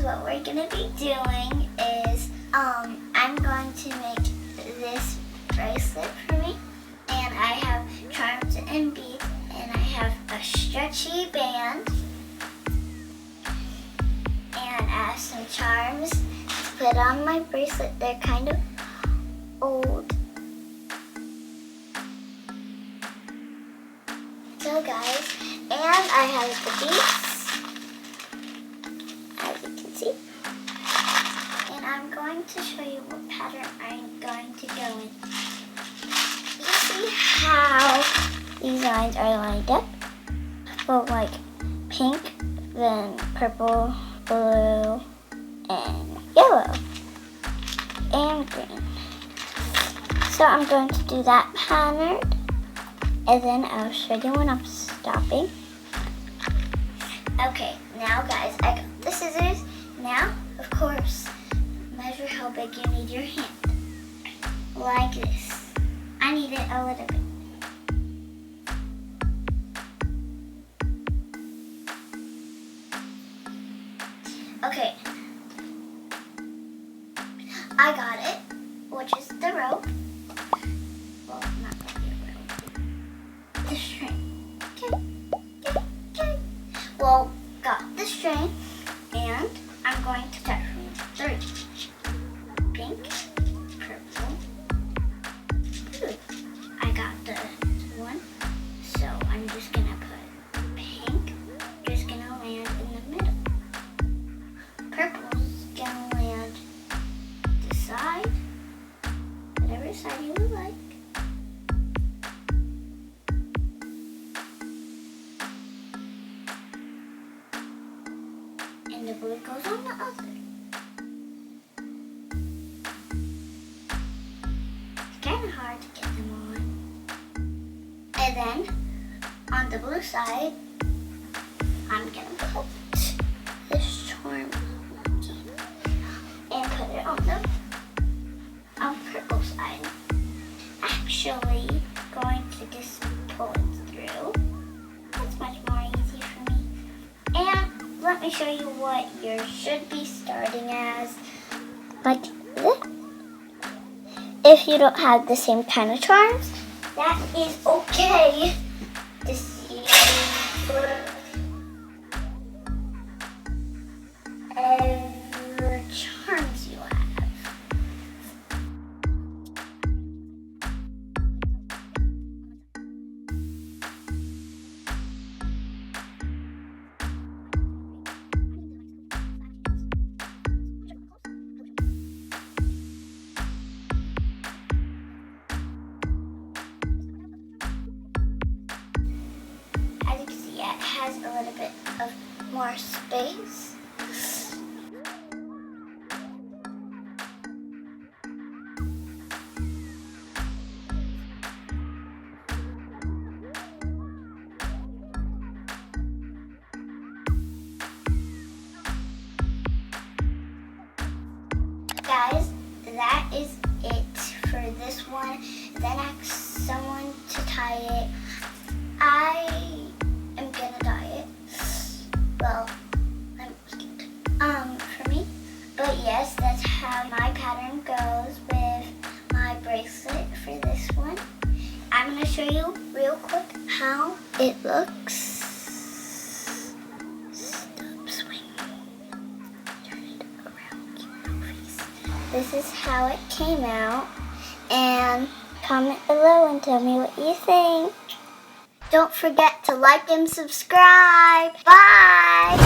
what we're gonna be doing is I'm going to make this bracelet for me, and I have charms and beads, and I have a stretchy band, and I have some charms to put on my bracelet. They're kind of old. So guys, and I have the beads, as you can see. And I'm going to show you what pattern I'm going to go in. You see how these lines are lined up? Well, like pink, then purple, blue, and yellow, and green. So I'm going to do that pattern, and then I'll show you when I'm stopping. Okay, now guys, I got the scissors. Now, of course, measure how big you need your hand. Like this. I need it a little bit. Okay. I got it, which is the rope. Well, not really a rope. The string. Okay. Well, got the string, and I'm going to start from 3. Pink, purple, blue. I got the one, so I'm just gonna put pink, just gonna land in the middle. Purple's gonna land the side, whatever side you would like. And the blue goes on the other. It's kind of hard to get them on. And then, on the blue side, I'm going to put this charm and put it on the purple side. Actually, going to just pull it through. That's much more easy for me. And let me show you what yours should be starting as. Like this. If you don't have the same kind of charms, that is okay. Just use whatever charms you have. As you can see, it has a little bit of more space. Guys, that is it for this one. Then ask someone to tie it. I am gonna dye it. Well, for me. But yes, that's how my pattern goes with my bracelet for this one. I'm gonna show you real quick how it looks. Stop swinging. Turn it around. Keep your face. This is how it came out. And comment below and tell me what you think. Don't forget to like and subscribe. Bye!